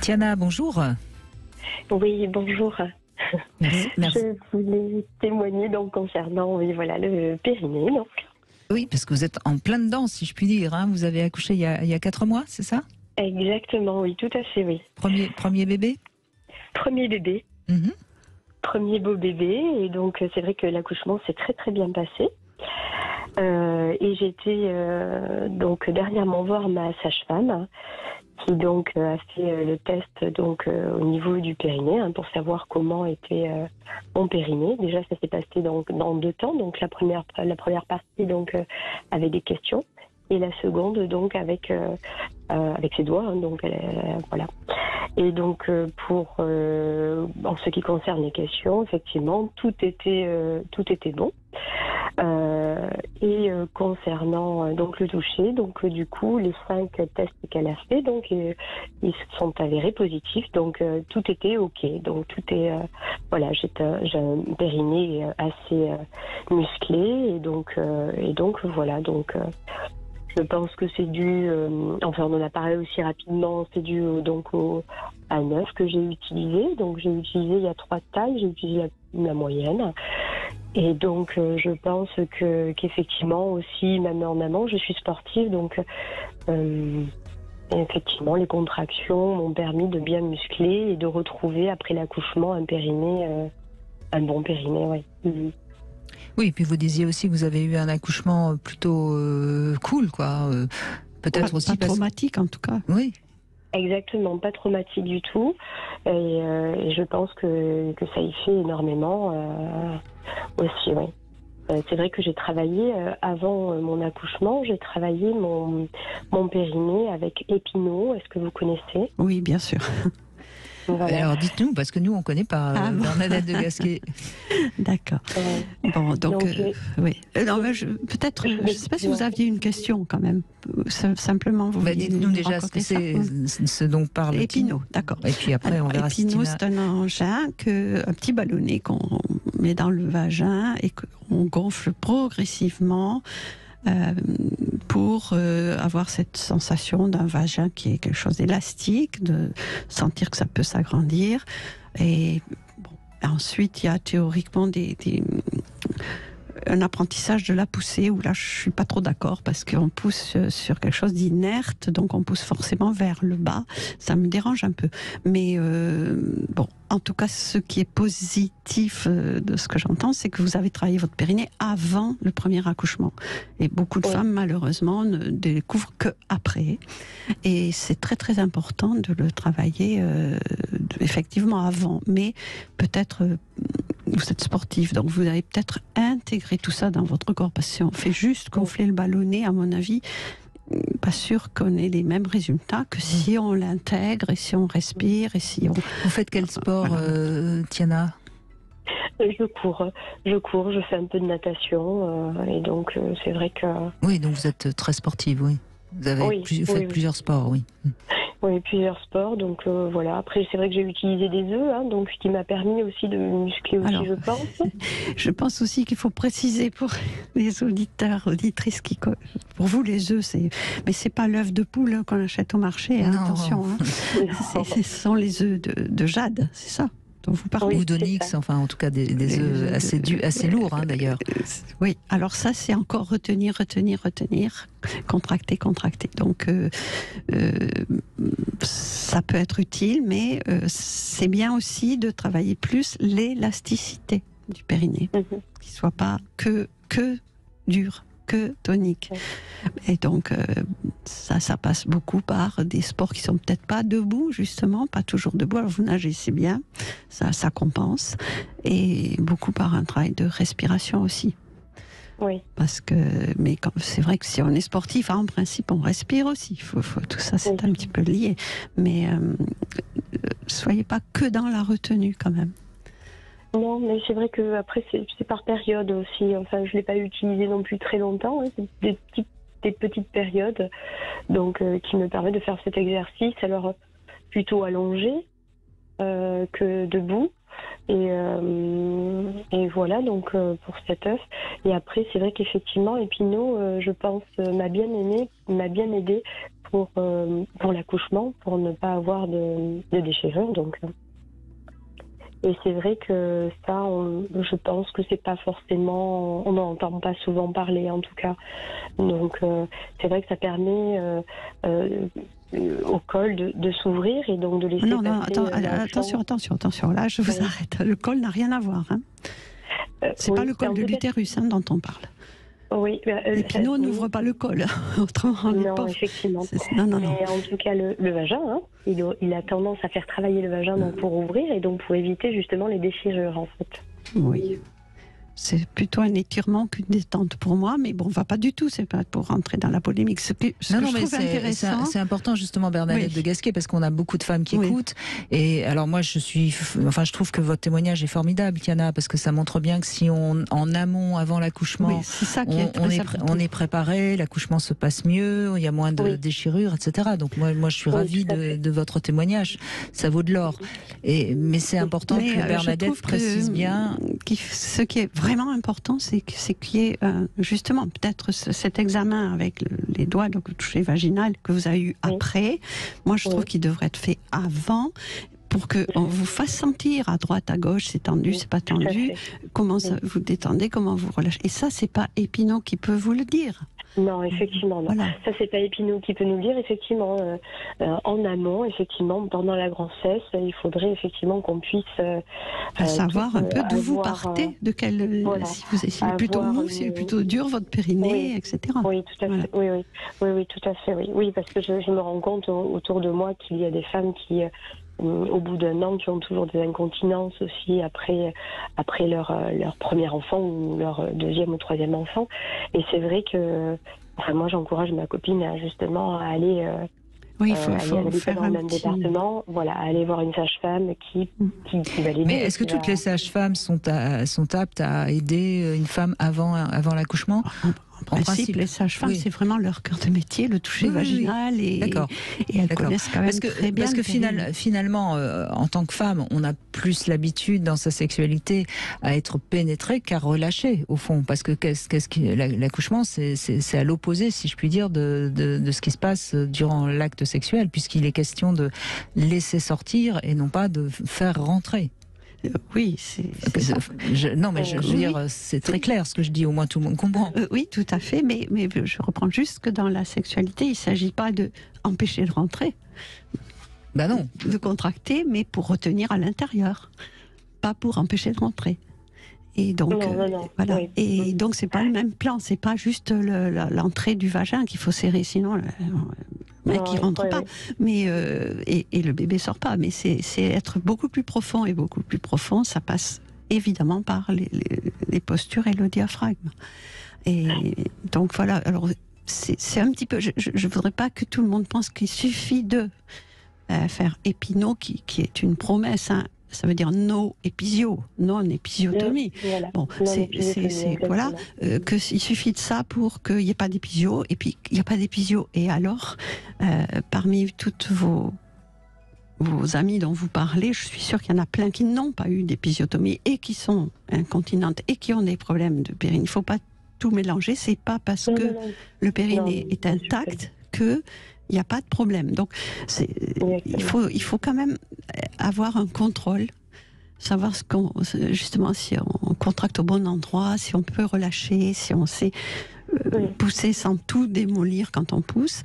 Tiana, bonjour. Oui, bonjour. Merci. Je voulais témoigner donc concernant le périnée. Donc. Oui, parce que vous êtes en plein dedans, si je puis dire. Hein. Vous avez accouché il y a 4 mois, c'est ça? Exactement, oui, tout à fait, oui. Premier bébé? Premier bébé. Mm-hmm. Premier beau bébé. Et donc, c'est vrai que l'accouchement s'est très, très bien passé. Et j'étais donc dernièrement voir ma sage-femme qui donc a fait le test donc au niveau du périnée pour savoir comment était mon périnée. Déjà, ça s'est passé donc dans 2 temps. Donc la première partie donc avec des questions et la seconde donc avec ses doigts. Donc voilà. Et donc en ce qui concerne les questions, effectivement, tout était bon. Concernant donc le toucher, donc du coup les 5 tests qu'elle a fait, donc ils se sont avérés positifs, donc tout était ok, donc tout est j'ai un périnée assez musclé et donc voilà donc je pense que c'est dû, on en a parlé aussi rapidement, c'est dû à 9 que j'ai utilisé. Donc j'ai utilisé, il y a 3 tailles, j'ai utilisé la moyenne. Et donc je pense qu'effectivement aussi, même en amont, je suis sportive, donc effectivement les contractions m'ont permis de bien muscler et de retrouver après l'accouchement un périnée, un bon périnée, oui. Mm-hmm. Oui, et puis vous disiez aussi que vous avez eu un accouchement plutôt cool, quoi. Peut-être aussi pas traumatique en tout cas. Oui. Exactement, pas traumatique du tout. Et je pense que ça y fait énormément aussi, oui. C'est vrai que j'ai travaillé, avant mon accouchement, j'ai travaillé mon périnée avec Epinot. Est-ce que vous connaissez? Oui, bien sûr. Voilà. Alors dites-nous, parce que nous on ne connaît pas Bernadette de Gasquet. D'accord. Bon, donc oui. Peut-être, je ne sais pas si vous aviez une question quand même. Simplement, vous vouliez dites-nous déjà ce dont parle Epinot, d'accord. Et puis après, on verra Epinot, c'est un engin, un petit ballonnet qu'on met dans le vagin et qu'on gonfle progressivement. Pour avoir cette sensation d'un vagin qui est quelque chose d'élastique, de sentir que ça peut s'agrandir. Et ensuite, il y a théoriquement un apprentissage de la poussée où là je suis pas trop d'accord parce qu'on pousse sur quelque chose d'inerte, donc on pousse forcément vers le bas. Ça me dérange un peu, mais en tout cas ce qui est positif de ce que j'entends, c'est que vous avez travaillé votre périnée avant le premier accouchement, et beaucoup de femmes malheureusement ne découvrent que après, et c'est très très important de le travailler effectivement avant, mais peut-être vous êtes sportif, donc vous avez peut-être intégré tout ça dans votre corps, parce que si on fait juste gonfler le ballonnet, à mon avis, pas sûr qu'on ait les mêmes résultats que si on l'intègre et si on respire et si on... Vous faites quel sport, Tiana? Je cours, je fais un peu de natation et donc c'est vrai que... Oui, donc vous êtes très sportive, oui. Vous avez fait plusieurs sports, oui. Oui, plusieurs sports, donc voilà. Après, c'est vrai que j'ai utilisé des œufs, donc ce qui m'a permis aussi de me muscler aussi, je pense. Je pense aussi qu'il faut préciser pour les auditeurs, auditrices, pour vous les œufs, mais c'est pas l'œuf de poule qu'on achète au marché, attention. Ce sont les œufs de jade, c'est ça dont vous parlez. Ou d'onyx, enfin en tout cas des œufs assez lourds d'ailleurs. Oui, alors ça c'est encore retenir, contracter. Donc ça peut être utile, mais c'est bien aussi de travailler plus l'élasticité du périnée, qu'il soit pas que dur, que tonique. Et donc ça passe beaucoup par des sports qui sont peut-être pas debout, justement, pas toujours debout. Alors vous nagez, c'est bien, ça compense, et beaucoup par un travail de respiration aussi. Oui. Parce que, mais c'est vrai que si on est sportif, en principe, on respire aussi. Tout ça, c'est un petit peu lié. Mais soyez pas que dans la retenue, quand même. Non, mais c'est vrai que après c'est par période aussi. Enfin, je l'ai pas utilisé non plus très longtemps. C'est des petites périodes, donc qui me permettent de faire cet exercice. Alors plutôt allongé que debout. Et voilà donc pour cet œuf. Et après, c'est vrai qu'effectivement, Epinot, je pense, m'a bien aidé pour l'accouchement, pour ne pas avoir de déchirure. Donc, et c'est vrai que ça, je pense que c'est pas forcément, on n'en entend pas souvent parler en tout cas. Donc c'est vrai que ça permet au col de s'ouvrir et donc de laisser attention, là je vous arrête. Le col n'a rien à voir. Hein. C'est pas le col de l'utérus dont on parle. Oui, Épinot n'ouvre pas le col. Autrement, non, effectivement. Non. Mais en tout cas, le vagin, hein, il a tendance à faire travailler le vagin donc pour ouvrir et donc pour éviter justement les déchirures, en fait. Oui. C'est plutôt un étirement qu'une détente pour moi, mais bon, on va pas du tout, c'est pas pour rentrer dans la polémique. Mais c'est important justement, Bernadette de Gasquet, parce qu'on a beaucoup de femmes qui écoutent. Et alors moi, je trouve que votre témoignage est formidable, Kiana, parce que ça montre bien que si en amont, avant l'accouchement, on est préparé, l'accouchement se passe mieux, il y a moins de déchirures, etc. Donc moi, je suis ravie de votre témoignage. Ça vaut de l'or. Mais c'est important que Bernadette précise bien. Ce qui est vraiment important, c'est qu'il y ait justement peut-être cet examen avec les doigts, donc le toucher vaginal que vous avez eu après. Moi, je trouve qu'il devrait être fait avant, pour qu'on vous fasse sentir à droite, à gauche, c'est tendu, c'est pas tendu, comment vous détendez, comment vous relâchez. Et ça, c'est pas Épinot qui peut vous le dire. Non, effectivement, non. Voilà. Ça, c'est pas Épinot qui peut nous le dire. Effectivement, en amont, effectivement, pendant la grossesse, il faudrait effectivement qu'on puisse savoir un peu d'où vous partez, de quel, si vous êtes plutôt mou, si c'est plutôt dur, votre périnée, etc. Oui, tout à fait. Oui, tout à fait. Oui, parce que je me rends compte autour de moi qu'il y a des femmes qui au bout d'un an, qui ont toujours des incontinences aussi après leur premier enfant ou leur deuxième ou troisième enfant. Et c'est vrai que, moi, j'encourage ma copine justement à aller. Oui, il faut faire dans le même département, à aller voir une sage-femme qui va l'aider. Mais est-ce que toutes les sages-femmes sont aptes à aider une femme avant l'accouchement ? En principe, les sages-femmes, c'est vraiment leur cœur de métier, le toucher vaginal, et elles connaissent quand même très bien. Parce que finalement, en tant que femme, on a plus l'habitude dans sa sexualité à être pénétrée qu'à relâcher, au fond. Parce que l'accouchement, c'est à l'opposé, si je puis dire, de ce qui se passe durant l'acte sexuel, puisqu'il est question de laisser sortir et non pas de faire rentrer. Oui, c'est ça. Je veux dire, c'est très clair ce que je dis, au moins tout le monde comprend. Oui, tout à fait, mais je reprends juste que dans la sexualité, il ne s'agit pas d'empêcher de rentrer. Non. De contracter, mais pour retenir à l'intérieur, pas pour empêcher de rentrer. Et donc, voilà. Oui. Et donc, c'est pas le même plan, c'est pas juste l'entrée du vagin qu'il faut serrer, sinon le mec il rentre pas. Mais et le bébé sort pas. Mais c'est être beaucoup plus profond, et beaucoup plus profond, ça passe évidemment par les postures et le diaphragme. Et donc voilà. Alors c'est un petit peu. Je voudrais pas que tout le monde pense qu'il suffit de faire Épinot, qui est une promesse. Hein. Ça veut dire non épisiotomie. Bon, que il suffit de ça pour qu'il n'y ait pas d'épisio, et puis il n'y a pas d'épisio. Et alors, parmi toutes vos amis dont vous parlez, je suis sûre qu'il y en a plein qui n'ont pas eu d'épisiotomie et qui sont incontinentes et qui ont des problèmes de périnée. Il ne faut pas tout mélanger. C'est pas parce que le périnée est intact que il n'y a pas de problème. Donc, il faut quand même avoir un contrôle, savoir justement si on contracte au bon endroit, si on peut relâcher, si on sait pousser sans tout démolir quand on pousse.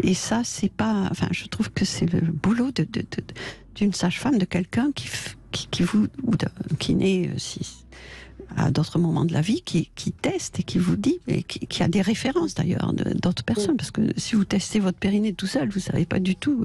Et ça, c'est pas. Enfin, je trouve que c'est le boulot d'une sage-femme, de quelqu'un qui naît à d'autres moments de la vie, qui teste et qui vous dit, et qui a des références d'ailleurs d'autres personnes, parce que si vous testez votre périnée tout seul, vous ne savez pas du tout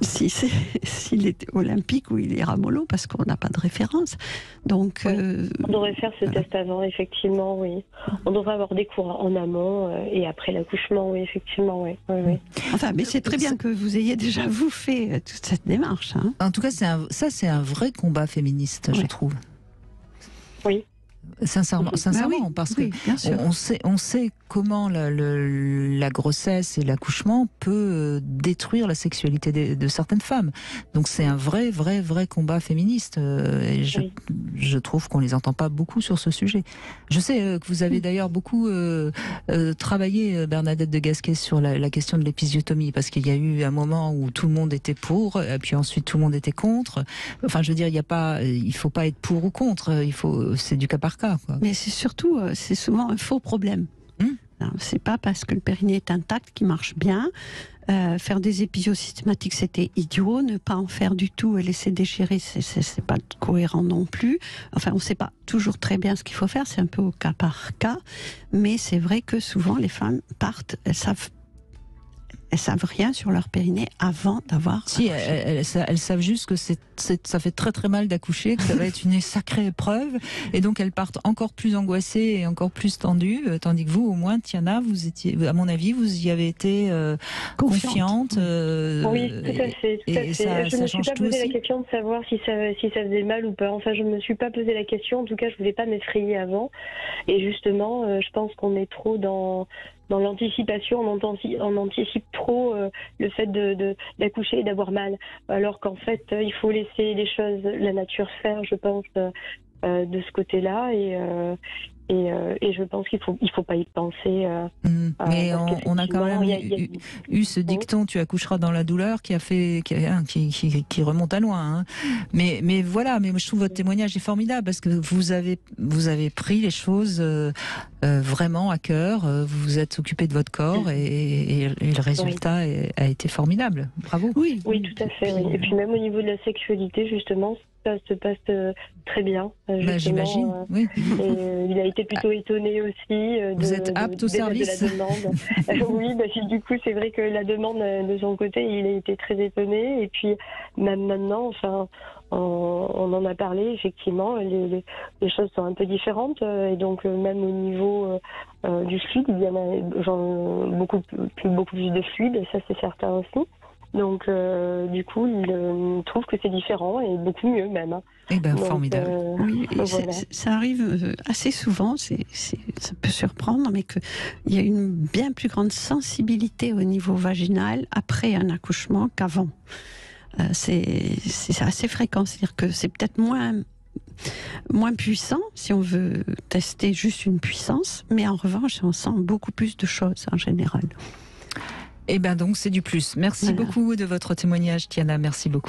s'il est olympique ou il est ramollo, parce qu'on n'a pas de référence. Donc, on devrait faire ce test avant, effectivement, oui. On devrait avoir des cours en amont et après l'accouchement, oui, effectivement, oui. Enfin, mais c'est très bien que vous ayez déjà, vous, fait toute cette démarche. Hein. En tout cas, c'est un vrai combat féministe, je trouve. Oui. Sincèrement, parce que on sait comment la grossesse et l'accouchement peut détruire la sexualité de certaines femmes. Donc c'est un vrai combat féministe. Et je trouve qu'on les entend pas beaucoup sur ce sujet. Je sais que vous avez d'ailleurs beaucoup travaillé, Bernadette de Gasquet, sur la question de l'épisiotomie, parce qu'il y a eu un moment où tout le monde était pour, et puis ensuite tout le monde était contre. Enfin, je veux dire, il faut pas être pour ou contre. C'est du cas par cas. Quoi. Mais c'est surtout, c'est souvent un faux problème. C'est pas parce que le périnée est intact qu'il marche bien. Faire des épisions systématiques, c'était idiot. Ne pas en faire du tout et laisser déchirer, c'est pas cohérent non plus. Enfin, on sait pas toujours très bien ce qu'il faut faire. C'est un peu au cas par cas. Mais c'est vrai que souvent, les femmes partent, elles savent rien sur leur périnée avant d'avoir. Si, elles savent juste que ça fait très mal d'accoucher, que ça va être une sacrée épreuve, et donc elles partent encore plus angoissées et encore plus tendues, tandis que vous, au moins, Tiana, vous étiez, à mon avis, vous y avez été confiante. Oui, tout à fait. Je ne me suis pas posé la question de savoir si ça faisait mal ou pas. Enfin, je ne me suis pas posé la question. En tout cas, je ne voulais pas m'effrayer avant. Et justement, je pense qu'on est trop dans l'anticipation, on anticipe trop le fait d'accoucher et d'avoir mal, alors qu'en fait il faut laisser les choses, la nature faire, je pense, de ce côté-là, et je pense qu'il faut pas y penser. Mais on a quand même eu ce dicton, tu accoucheras dans la douleur, qui remonte à loin. Hein. Mais voilà, mais je trouve votre témoignage est formidable, parce que vous avez pris les choses vraiment à cœur, vous vous êtes occupé de votre corps, et le résultat a été formidable. Bravo. Oui, tout à fait. Oui. Et puis même au niveau de la sexualité, justement, ça se passe très bien. J'imagine. Oui. Et il a été plutôt étonné aussi. Vous êtes apte au service. De la demande. Oui, du coup, c'est vrai que la demande de son côté, il a été très étonné. Et puis même maintenant, enfin, on en a parlé. Effectivement, les choses sont un peu différentes. Et donc même au niveau du fluide, il y en a beaucoup plus de fluide. Ça, c'est certain aussi. Donc, du coup, il trouve que c'est différent et beaucoup mieux même. Eh bien, formidable. Oui, voilà. Ça arrive assez souvent, ça peut surprendre, mais qu'il y a une bien plus grande sensibilité au niveau vaginal après un accouchement qu'avant. C'est assez fréquent, c'est-à-dire que c'est peut-être moins puissant, si on veut tester juste une puissance, mais en revanche, on sent beaucoup plus de choses en général. Eh bien donc, c'est du plus. Merci beaucoup de votre témoignage, Tiana. Merci beaucoup.